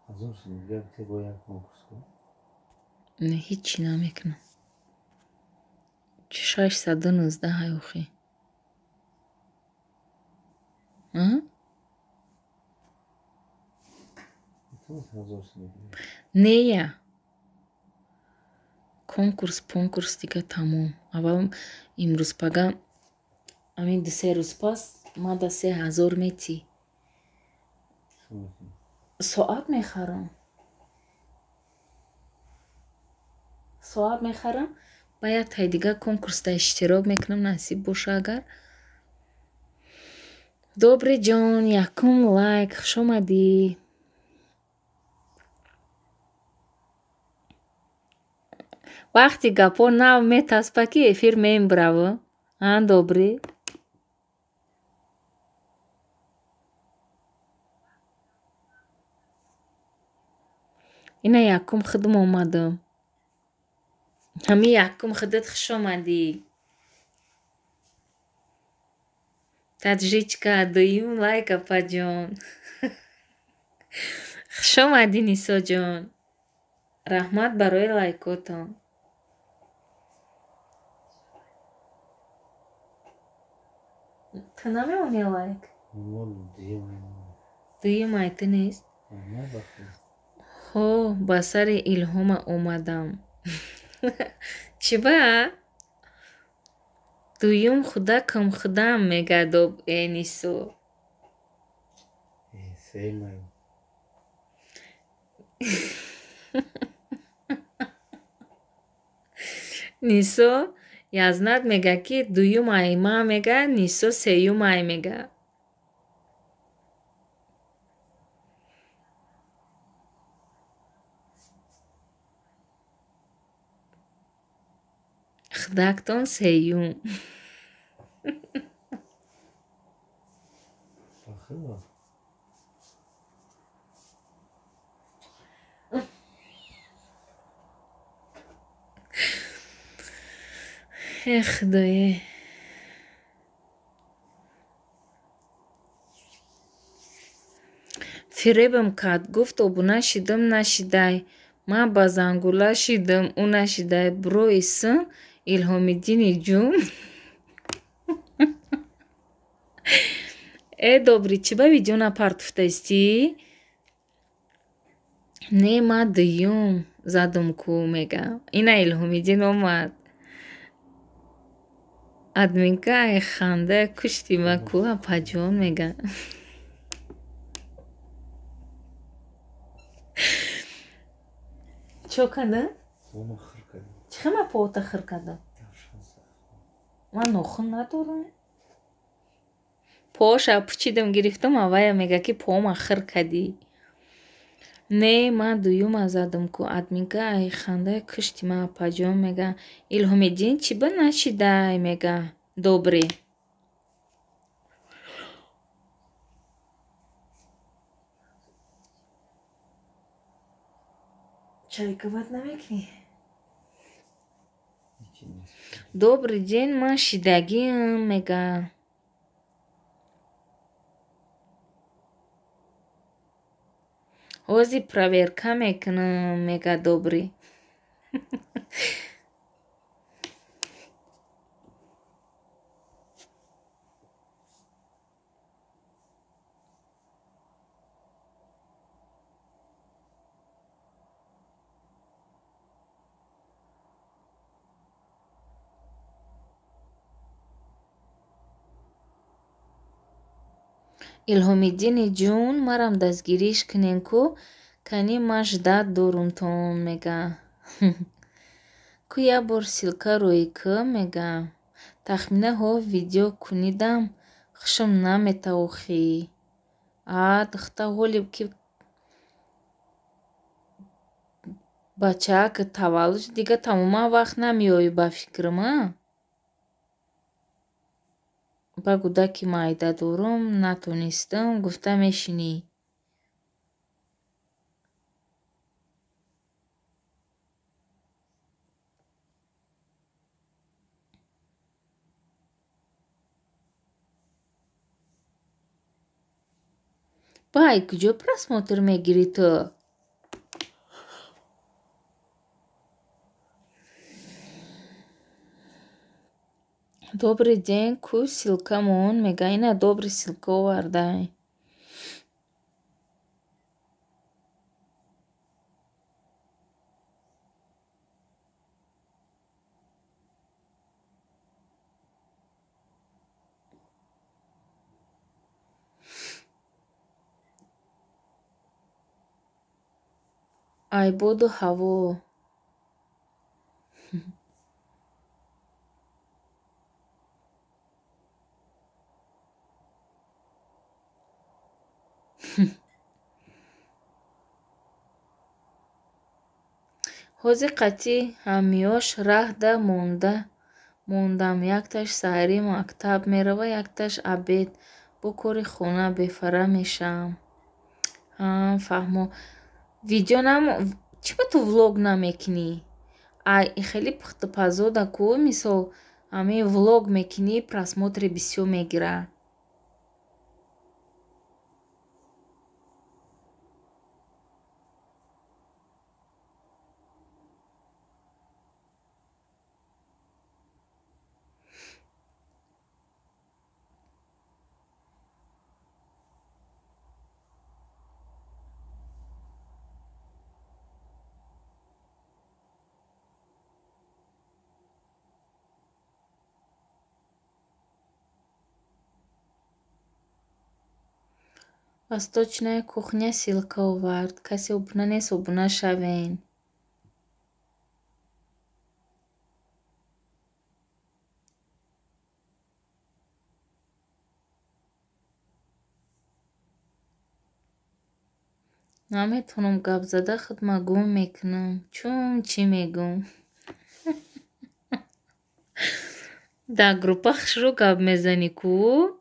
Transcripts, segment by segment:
Hazır mısın? Gel bir tek o yapma kursu. نه هیچی نمیکنم. 619 هیوخی. ها؟ Tamam hazır mısın? نه یا کنکورس دیگه تموم. اول امروز پگم همین 2 روز پس ما 3000 میتی ساعت میخرم. باید تای دیگه کنکورس تا اشتراک میکنم نصیب باشه. اگر добрый جان یکم لایک خوش آمدی. وقتی گپا نو میتاسپکی افیر میم براو добрый. اینا یکم خدم اومدم. همین یکم خدت خوش آمدی. تدریجکا دویم لایک اپا جان. خوش آمدی نیسا جان. رحمت برای لایکاتان. تو نمیمونی لایک؟ دویم ایتی نیست؟ خو با سر الهام اومدم. چی با؟ دویم خدا کم خودم میگه دوب نیسو. Sevmem. نیسو یزنت میگه که دویم ای ما میگه نیسو سیوم ای میگه. خداکتون سیوم. Bakın. خدایه. فریبم کرد گفت ابونه شیدم نشیدای. من با زنگوله شیدم او نشیدای. برو ایسم الهامیدین جون. добрый چی با ویدیو نپرتفته استی؟ نه ما دویم زدم کو میگم. اینا الهامیدین اومد. ادمینکا ای خنده کشتی ما کو اپا جان میگه. چو کنده؟ چخه ما پاوتا خر کنده؟ من نخون ندارم. پاوشا پچیدم گرفتم اویا میگه که پاوم خر کدی. نه من دویم زدم کو ادمینکا ای خنده کشتی ما اپا جان میگه. الهامیدین چی با نشیده میگه. добрый. чайковать намекни. Добрый день, мы шидагим мега. Ози проверка мекнем мега добрый. илҳомиддини ҷун марам дастгириш кунен ку кани ма ждат дорум тон мега. ку як бор силка рӯи кӣ мега. тахминаҳо видео кунидам хушам наметавохӣ. духта ҳолиб ки бачаак таваллуд дига тамоман вақт намеоӣ ба фикрам а? ба гудаки майда дорум натонистам гуфта мешинӣ. бай куҷо просмотр мегирӣ ту? Добрый день, ку силкамон? Мега ина добрый силка овардай. Айбоду ҳаво. ҳози қатъи ҳамёш раҳда мондам. Якташ сайри мактаб мерава, якташ абед. Бо кори хона бефара мешавам. Фаҳмо. Видео чиба ту влог намекунӣ? Ай, хеле пухтупазода ку. Мисол, ҳамин влог мекунӣ, просмотри бисёр мегира. Восточная кухня силка овард. Касе обуна нест, обуна шавен. Наметавонам гап зада худма гум мекунам. Чун чӣ мегӯм? Дар группа хушрӯ гап мезанӣ ку?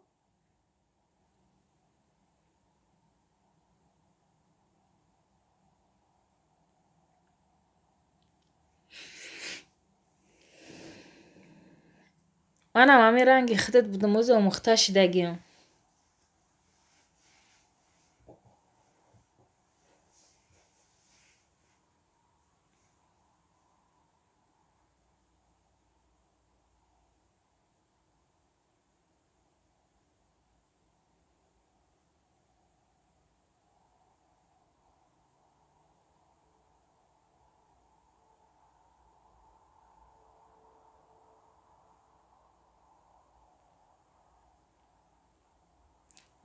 Манам ҳамин ранги худат будам ози омӯхта шидагиам.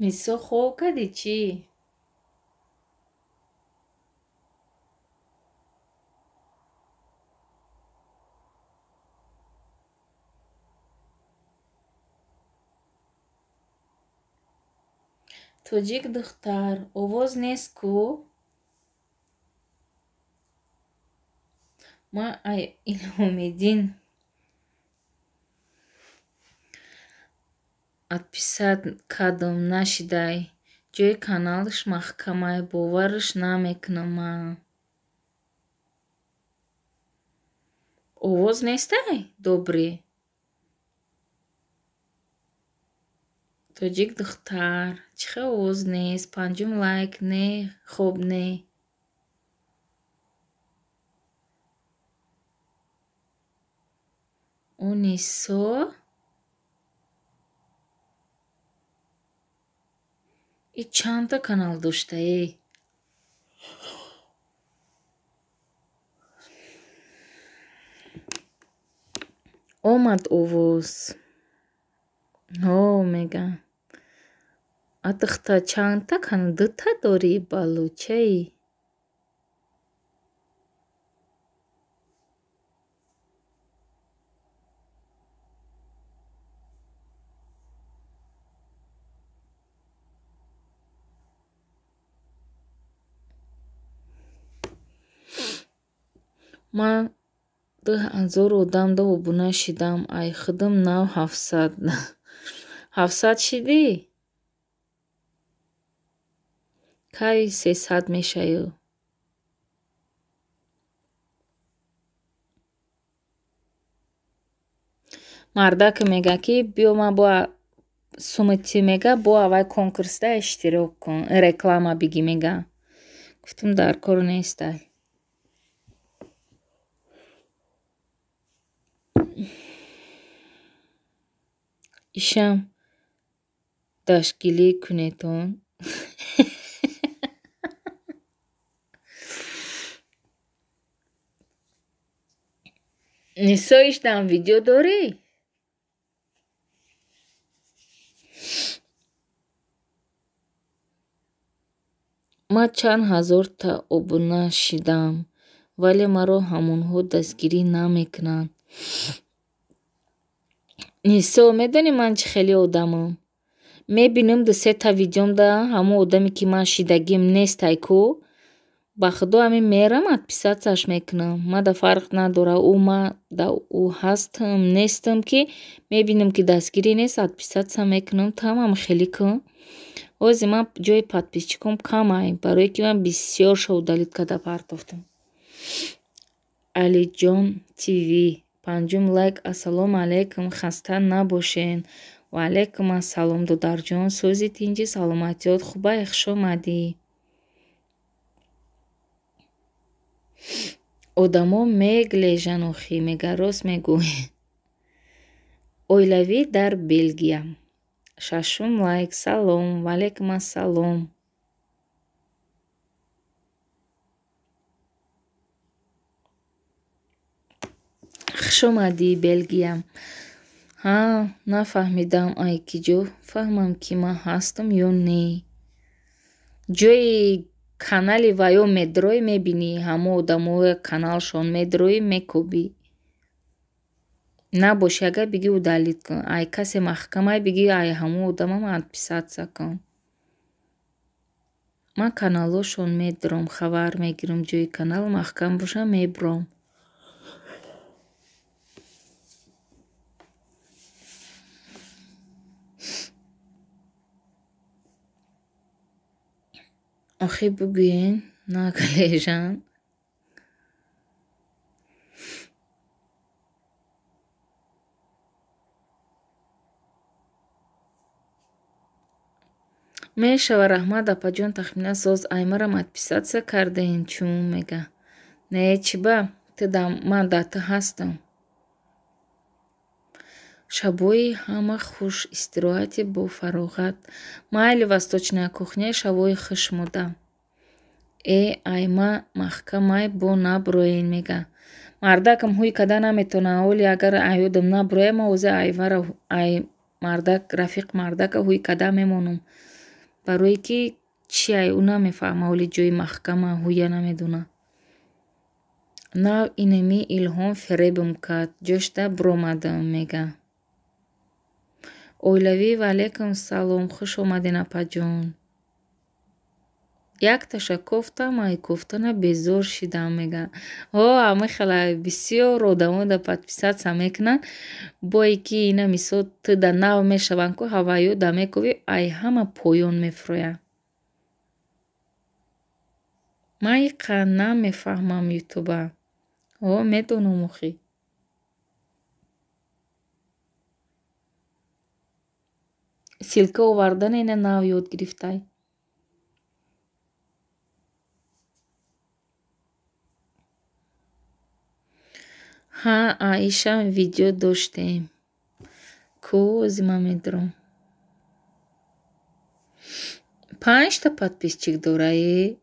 Мисо хоб кардӣ чӣ? Тоҷик духтар, овоз нест ку? Ман Илҳомиддин отписать кардам, нашидай. Ҷои каналаш маҳкамай, бовараш намекунам ман. Овоз нестай? Добрӣ. Тоҷик духтар, чихел овоз нест? Панҷум лайк не, хоб не. Унисо? И чанда канал доштаӣ? Омад овоз. Мега. А духтар чанда канал? Дута дорӣ балучаи? Ман 2000 одам да обуна шидам. Ай худам нав 700. 700 шидӣ? Кай 300 мешаю. Мардак мега ки биё ма бо сумити мега бо авай конкурсда иштирок кун. Реклама бигӣ мега. Гуфтам дар кор нестай. ишам дашгилӣ кунетон. Нисо иштам видео дорӣ? ман чанд ҳазорта обуна шидам, вале маро ҳамонҳо дастгирӣ намекунанд. Нисо, медонӣ ман чӣ хеле одамам? Мебинам ду сета видеом да ҳамон одаме ки ман шидагим нестай ку? Ба худо ҳамин мерам отписатсаш мекунам. Мада фарқ надора мада ӯ ҳастам нестам ки мебинам ки дастгирӣ нест отписатса мекунам. Тамам хеле кун. Ҳозир ман ҷои подписчиком камай, барое ки ман бисёршо удалит карда партофтам. Алиҷон ТВ 5 лайк. Ассалому алайкум, хаста набошен. Ва алайкум ассалом додарҷон. Сӯзи тинҷи саломатиёт хубае, хушомадӣ. одамо меглежанд охи, мега рост мегӯӣ. Оилавӣ дар Белгия 6 лайк. Салом. Ва алайкум ассалом. хушомадӣ Белгия. Нафаҳмидам айкиҷо фаҳмам ки ман ҳастам ё не. ҷои канали ваё медроӣ мебинӣ, ҳамон одамои каналшон медроӣ мекӯбӣ. Набошӣ агар бигӣ удалит кун. Ай касе маҳкамае бигӣ ай ҳамон одамам отписатса кун. Ман каналошон медорам, хабар мегирам, ҷои канал маҳкам боша мебурам. охи бугӯен наглежанд. мешава раҳмат апаҷон тахминан соз ай марам отписатсия кардаин чун мега. Не чӣ ба ман дар ту ҳастам. Шабои ҳама хуш, истироҳати бо фароғат. Майли восточная кухня шабои хуш мода. Ай ма маҳкамай бо наброен мега. Мардакам ҳуй када наметона оли агар айёдам наброя ма озе айвара ай мардак рафиқ мардака ҳуй када мемонам. Барое ки чи ай ӯ намефаҳма оли ҷои маҳкама ҳуя намедона. Нав инами Илҳом феребам кард. ҷошта буромадам мега. Оилавӣ ва алайкум салом. Хуш омадин апаҷон. Якташа кофтам ай кофтана безор шидам мега. Амихела бисёр одамо да подписатса мекунанд. Бое ки ина мисол ту да нав мешаванд ку ҳаваё да мекуви ай ҳама поён мефроянд. Ман иқа намефаҳмам ютуба. Медонам охи. Силка овардан ина нав ёд гирифтай. Аиша видео доштем. Кози ман медорам. 5 та подписчик дорае.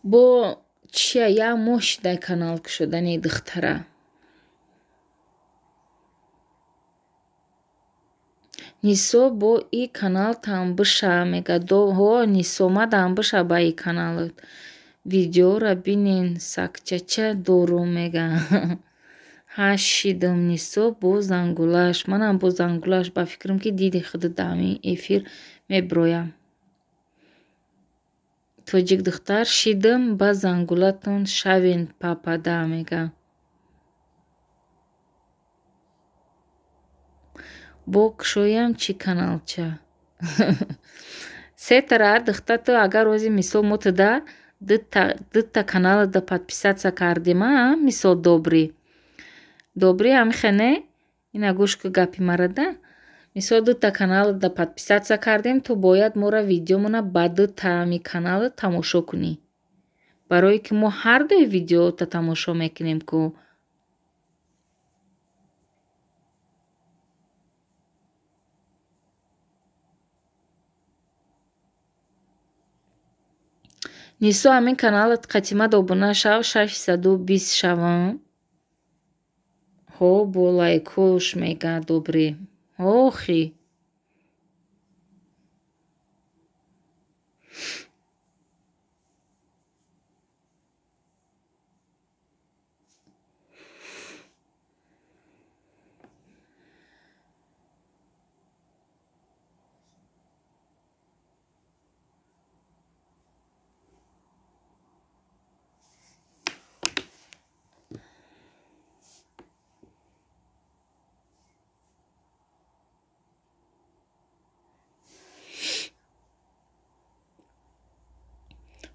бо чия як моҳ шидай канал кушодани духтара. Нисо бо и канал тамбуша мега. Нисо ма дамбуша ба и каналот. Видеора бинен сакчача дорум мега. Шидам Нисо бо зангулаш. Манам бо зангулаш ба фикрам ки диди худу дами эфир меброям. Тоҷик духтар шидам ба зангулатон шавен папада мега. бо кушоям чӣ каналча. Сетара духтату агар ози мисол мотуда дыта канала да подписаться кардем, мисол добрӣ амихане ина гӯш ку гапи мара да. Мисол дыта канала да подписаться кардем, ту бояд мора видеомона ба дыта ами канала тамошо кунӣ. Барое ки мо ҳардуи видеота тамошо мекунем ку. Нисо амин каналат қатимат обуна шав 620 шавам. Ҳо бо лайкҳош мега добрӣ. Охи.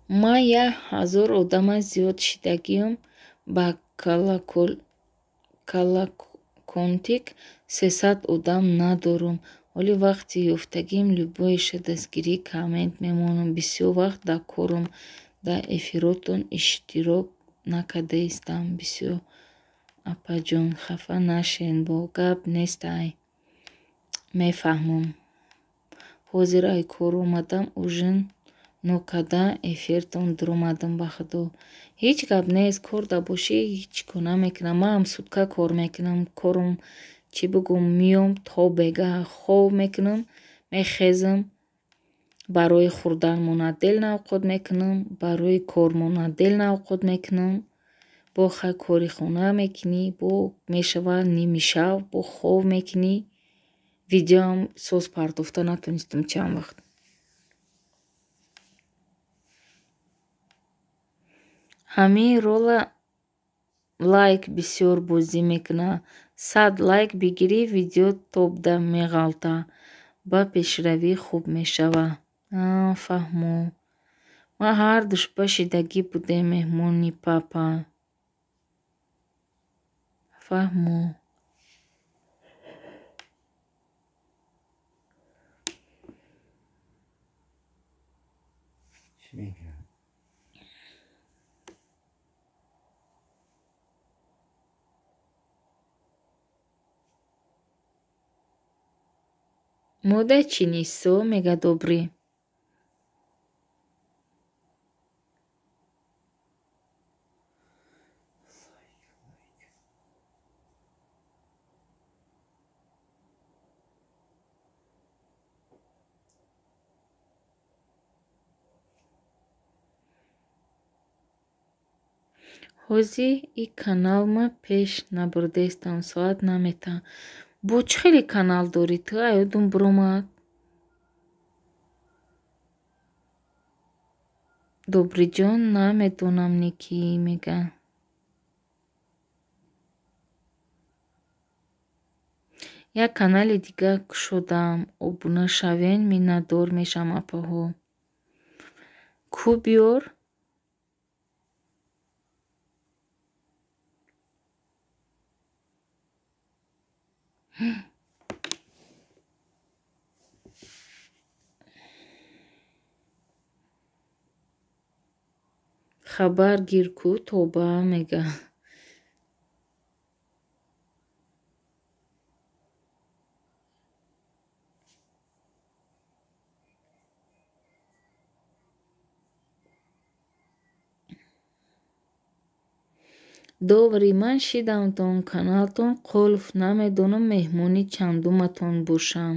Ман 1000 одама зиёд шидагиам ба Колоконтик 300 одам надорам. Оле вақти ёфтагим любойша дастгирӣ коммент мемонам. Бисёр вақт дар корам дар эфиротон иштирок накардаистам. Бисёр апаҷон хафа нашавед, бо гап нестай. Мефаҳмам. Ҳозир ай кор омадам, ужин нокарда эфиртон дуромадам ба худо. Ҳеҷ гап нест, кор дабошӣ ҳеҷ кор намекунам. Ман ҳам сутка кор мекунам. Корум чӣ бигӯм меом то бегаҳ хоб мекунам, мехезам, барои хурдан монадел навқот мекунам, барои кор монадел навқот мекунам. Бохай кори хона мекунӣ, бо мешавад ними шав, бо хоб мекунӣ. Видеоам соз партофта натонистам чанд вақт. Ҳамин рола лайк бисёр бозӣ мекунад. 100 лайк бигирӣ, видео топда меғалта. Ба пешравӣ хуб мешавад. Фаҳмо. Ма ҳардуш ба шидагӣ будем меҳмони папа. Фаҳмо. چی میگم؟ Мода чӣ нисо мега добрӣ. ҳозир и каналма пеш набурдестам, соат наметавонам. Бо чӣ хеле канал дорӣ ту? Аёдум биромад. Добриҷон намедонам ники мега. Як канали дига кушодам. Обуна шавен, миннатдор мешавам апаҳо. Ку биёр. хабар гир ку тоба мега. доври ман шидамтон каналтон қулф, намедонам меҳмони чандуматон бошам.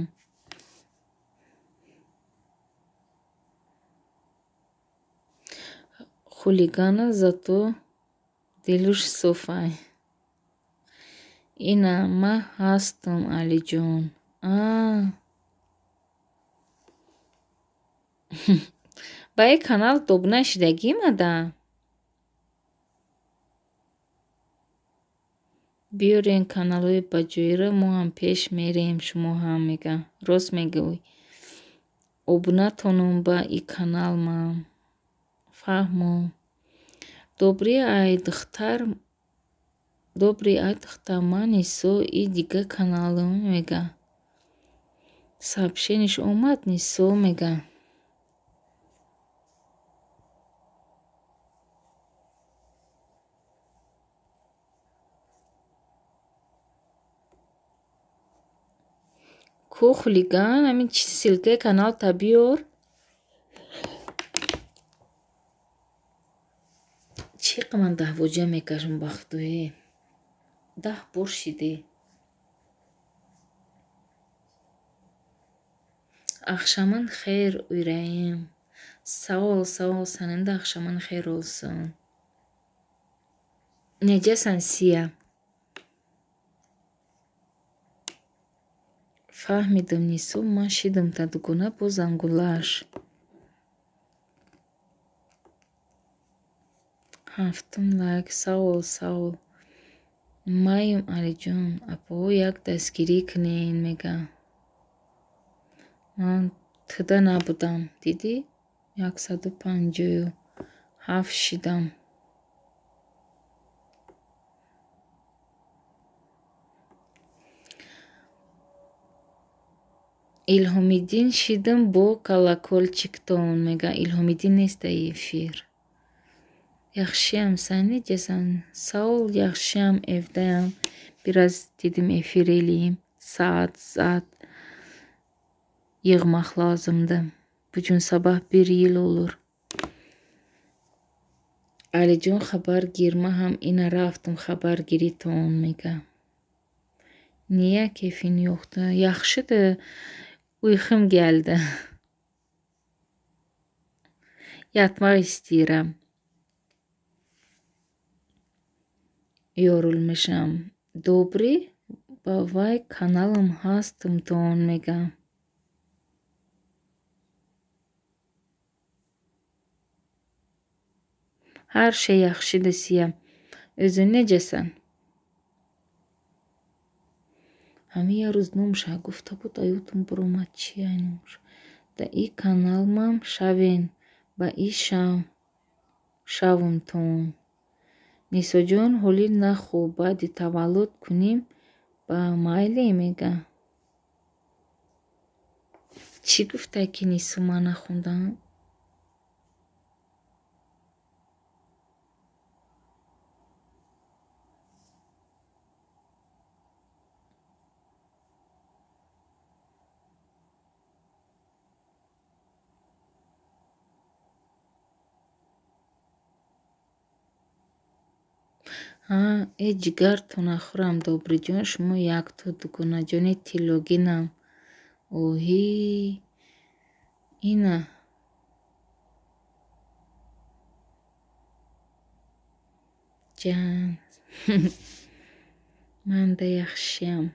хулигана зато дилуш софай. Ина ман ҳастам алиҷон. Ба ин канал добуна шидагӣ мада. биёрен каналҳои баҷоира, мо ҳам пеш мерем, шумо ҳам мега. Рост мегӯй. Обунатонам ба ин канал ман. фаҳмо. Добрый ай духтар, ман Нисо и дига каналым мега. Сообщениш омад Нисо мега. Ку хулиган, ҳамин чи силкаи каналта биёр. Чӣ қа ман даҳвоҷа мекашам ба худоӣ? 10 бор шидӣ. Ахшаман хейр уйраим. Саол сананда ахшаман хейр олсон. Неҷасан сия. Фаҳмидам Нисо, ман шидам та дугона бо зангулаш. 7 лайк. Саол. Майюм Алиҷон, апаҳо як дастгирӣ кунен мега. Ман туда набудам. Дидӣ? 157 шидам. Илҳомиддин шидам бо колокольчиктон мега. Илҳомиддин нест дар эфир. Яхшиам сан неҷасан. Саол яхшиам эвдаям. Бираз дидим эфирелиим. Саат зад. Йығмақ лозимда. Буҷун сабах бир йил олур. Алиҷон хабар гир. Ма ҳам ина рафтам хабаргиритон мега. Ния кефин ёхта. Яхшида уйхим гелда. Ятмақ истирам. Ёрул мешам. Добрӣ? Ба вай каналам ҳастмтон мега. Ҳар ше яхшида сия. Өзү неҷасан. Ҳамин рӯз номша гуфта буд аётам буромад чи айномш. Да и каналмам шавен. Ба и шавмтон. Нисоҷон ҳоли на хуб. Баъди таваллуд кунем ба майле мега. Чӣ гуфтай ки Нисо ман нахондам? Ҷигар нахӯрам Добриҷон, шумо якто дугонаҷони тиллогинам. Оҳӣ ина ҷан. Манда яхшиам.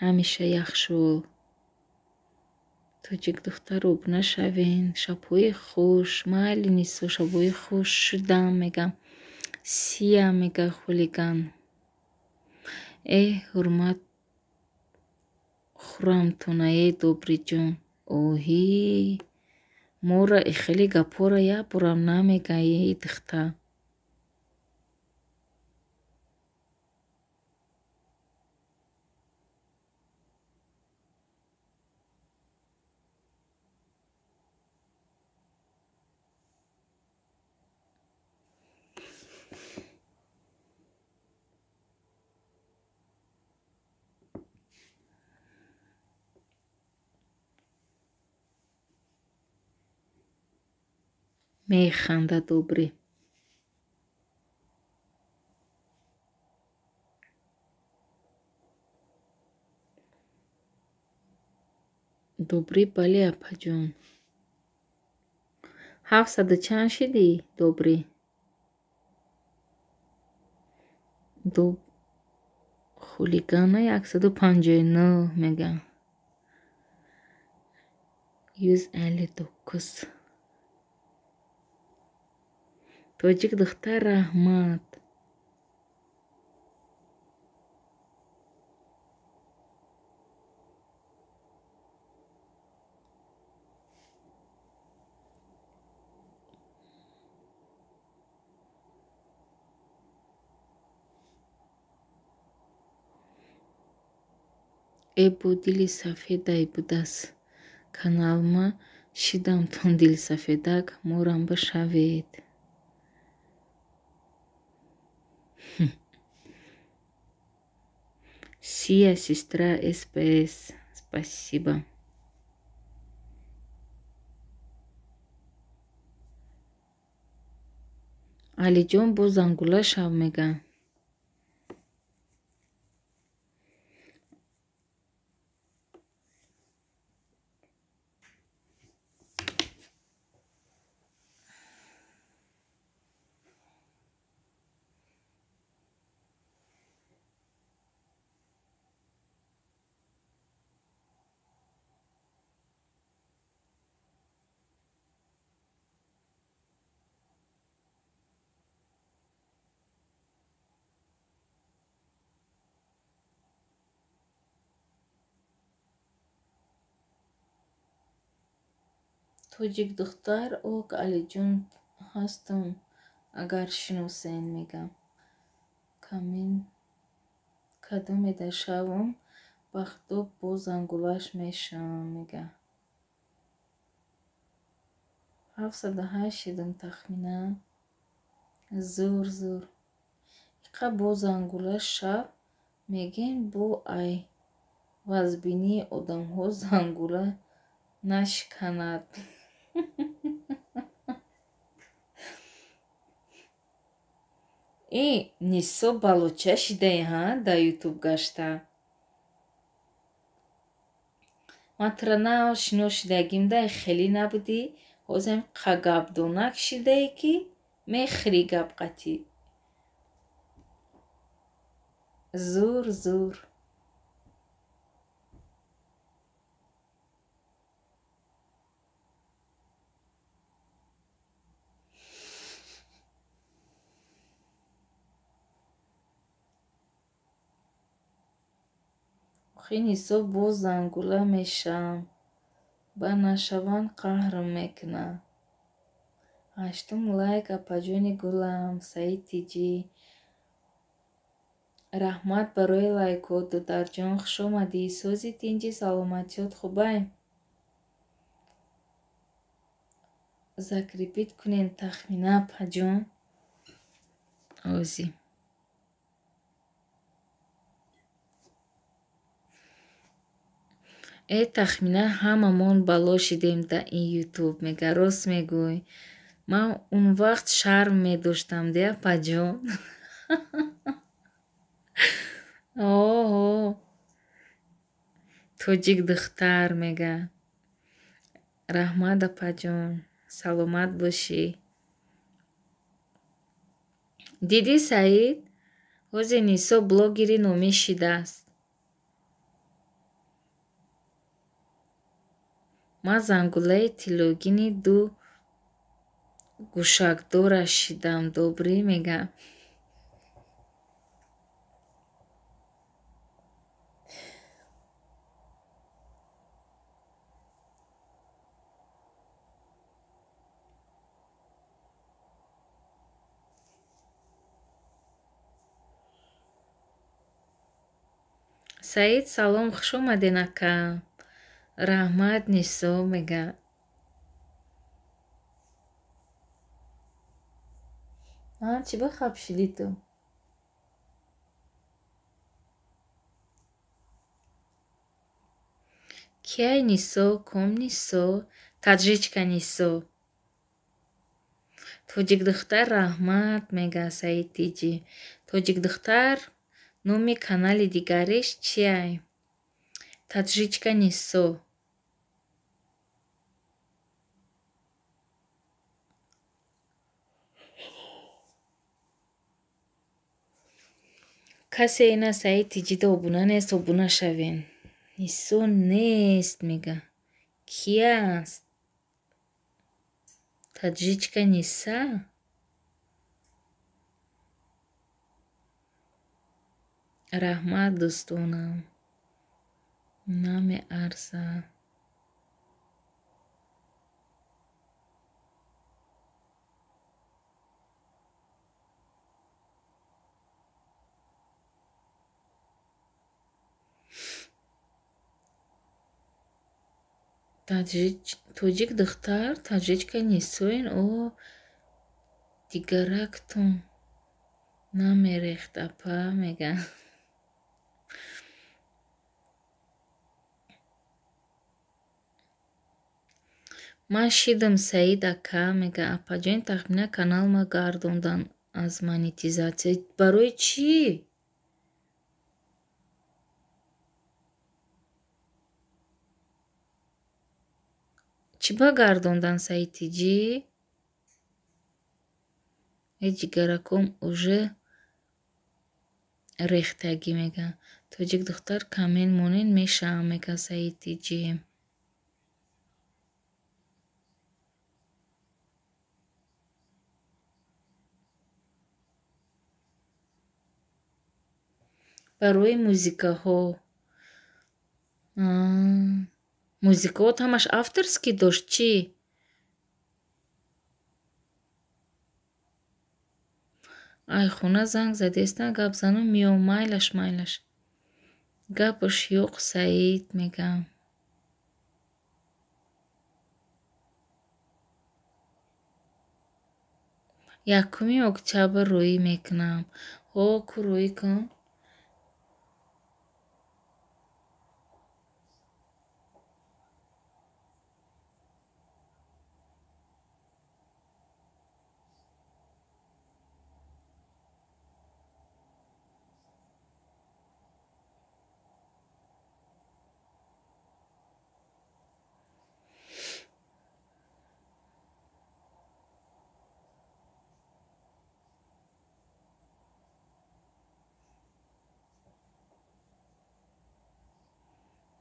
Ҳамеша яхшол. Тоҷик духтароб нашавен. Шабҳои хуш. Майли Нисо, шабҳои хуш шудам мегам. Сия мега хулиган. Ҳурмат хӯрамтона Добриҷон. Оҳӣ мора хеле гапора як борам намегаи духтар. Механда Добрӣ. Добрӣ бале апаҷон. 700 чанд шидӣ Добрӣ? Хулигана 159 мегам. 159. Тоҷик духтар раҳмат. Эбу дили сафедай будас. Каналма шидамтон дили сафедак мурамба шавед. Сия, сестра СПС. Спасибо. Алиҷон бо зангула шав мегӯяд. Тоҷик духтар ок Алиҷон ҳастам, агар шиносен мегӯям. Кадомеда шавам бахтоб бо зангулаш мешавам мегӯям. 708 шидам тахминан. Зур. Иқа бо зангулаш шав мегӯем бо ай вазбинии одамҳо зангула нашиканад. Нисо балуча шидаи дар ютуб гашта. Матрана шино шидагимда хеле набуди. Ҳозирам қагабдонак шидае ки мехӯри гапқатӣ. Зур. Охи нисо бо зангула мешавам. Ба нашаванд қаҳрам мекунад. 8 лайк апаҷони гулам. Саид тиҷӣ. Раҳмат барои лайкот. Додарҷон хушомадӣ. Сози тинҷи саломатиёт хубай. Закрепит кунен тахмина апаҷон. Ози. Тахмина ҳамамон бало шидем дар ин ютуб. Мега рост мегӯй. Ман он вақт шарм медоштам де апаҷон. Тоҷик духтар мега. Раҳмат апаҷон. Саломат бошӣ. Дидӣ Саид? Ҳозир Нисо блогери номӣ шидааст. Ман зангулаи тилогини 2 гӯшакдораш шидам. Добрӣ мегӯям. Саид салом, хушомадед акам. Раҳмат Нисо мегӯям. Чӣ бахаб шидӣ ту? Кияй Нисо? Ком Нисо? Таҷричка Нисо. Тоҷик духтар раҳмат мегӯяд Саид тиҷӣ. Тоҷик духтар номи канали дигариш чияй? Таҷричка Нисо. Касе ина Саид тиҷида обуна нест, обуна шавен. Нисо нест мега. Ки аст? Таҷричка Ниса? Раҳмат дӯстонам. Намеарзад. тоҷик духтар таҷичка нисоин? О, дигарактон намерехт апа мега. Ман шидам Саид ака мега апаҷон тахмина каналма гардондан аз монетизатсия. Барои чӣ? Чӣ ба гардондан Саидиҷӣ? Ҷигараком уже рехтагӣ мега. Тоҷик духтар камен монен мешавам мега Саидиҷӣ. Барои музикаҳо. Музикаҳот ҳамаш авторскӣ дошт чӣ? Ай, хона занг задестан гап занам миём. Майлаш. Гапаш ёқ Саид мегам. Якуми октябр рӯӣ мекунам. Ҳо, ку рӯӣ кун.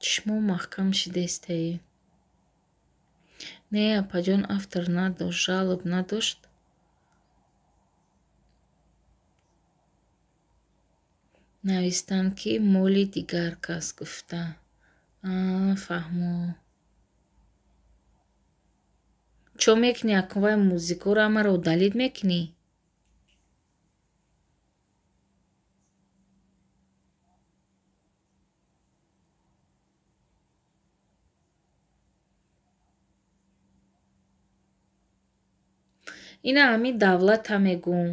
Чишмо маҳкам шидестаӣ. Не, апаҷон автор надошт, жалоб надошт. Навистанд, ки моли дигар кас гуфта. Фаҳмо. Чо мекунӣ акун вай музикаҳоро ҳамаро удалид мекунӣ? Ина ҳамин давлата мегӯм.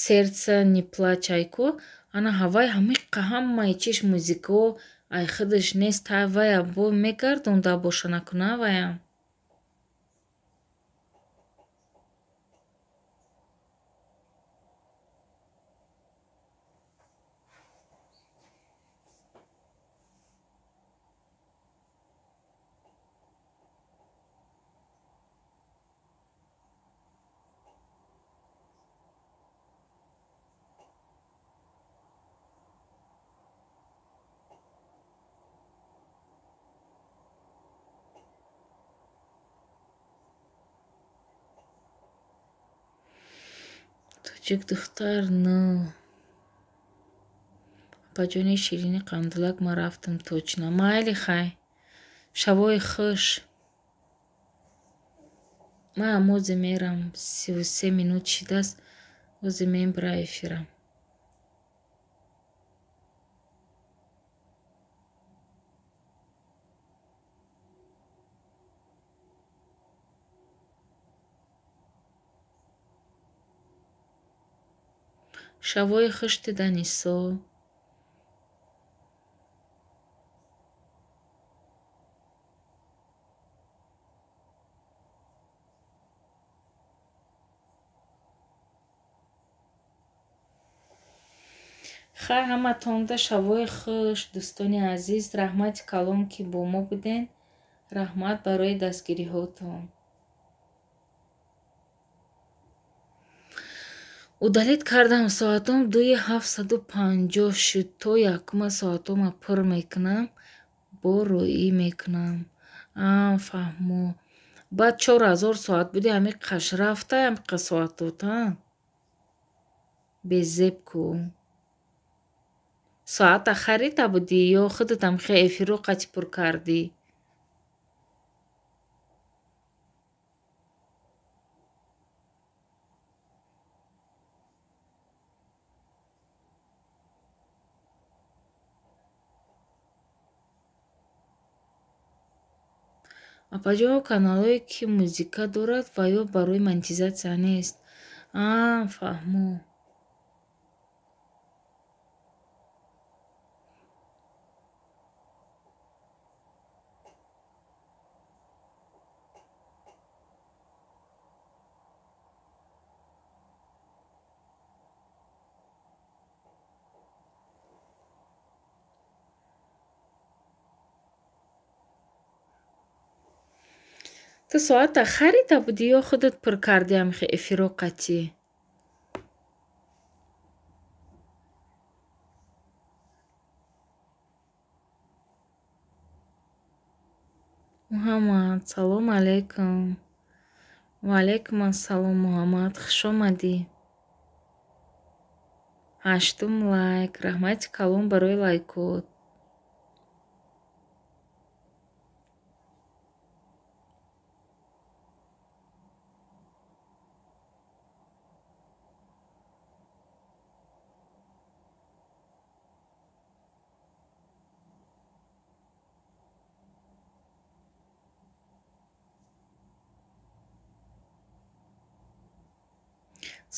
Сердце не плачай ку. Ана ҳавай ҳамаи чиш музикаҳо ай худаш нест. Ҳавая бо мегардонда боша накуна ҳаваям. Тоҷик духтар ну. Апаҷони ширини қандулак ман рафтам точно. Майли хай. Шавои хуш. Ман ҳам ози мерам. 33 минут шидааст. Ози мебара эфирам. Шавои хуш дида Нисо. Хай ҳаматонда шавои хуш. Дӯстони азиз, раҳмати калон ки бо мо буден. Раҳмат барои дастгириҳотон. удалид кардам. Соатом 2:750 шуд. То якума соатома пур мекунам. Бо рӯӣ мекунам. Фаҳмо. Баъд 4000 соат буди ҳамин қаш рафта ҳамиқа соатота. Безеб ку. Соата харида будӣ ё худат ҳамиқа эфирро қачи пур кардӣ? апаҷо каналое ки музика дорад ва ё барои монетизатсия нест. Фаҳмо. Ту соата харида будӣ ё худат пур карди ҳамихи эфиро қатӣ? Муҳаммад, салом алайкум. Ва алайкум ассалом Муҳаммад, хуш омадӣ. 8 лайк. Раҳмати калон барои лайкот.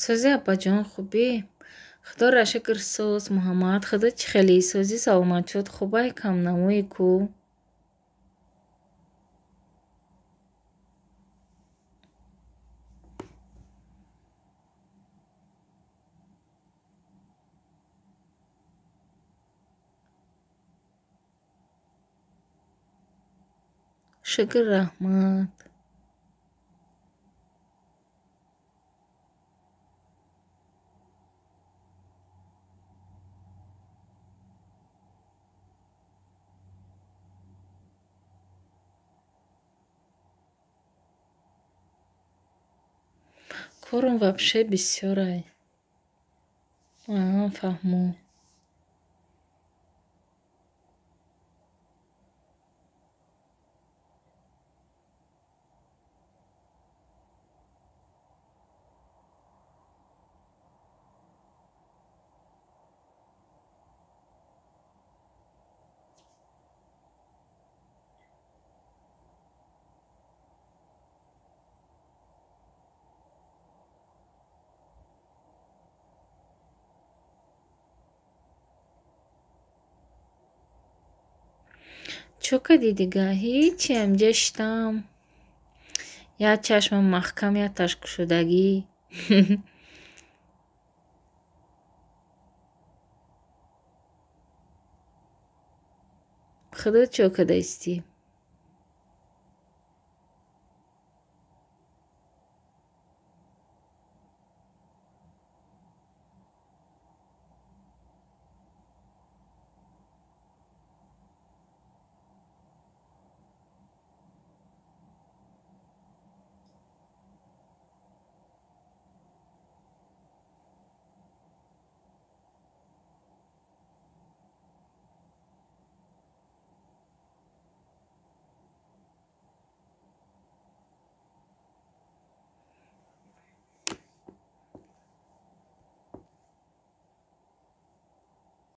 Сӯзи апаҷон хубӣ? Худоро шукр сӯз Муҳаммад. Худо чӣ хелӣ? Сӯзи саломатшуд хубай камнамоӣ ку? Шукр раҳмат. Корам вобше бисёрай. Фаҳмо. Чӯ кадӣ дига? Ҳичи амҷа шитам. Я чашмам маҳкам, я ташкушудагӣ. Худо чӯ када истӣ?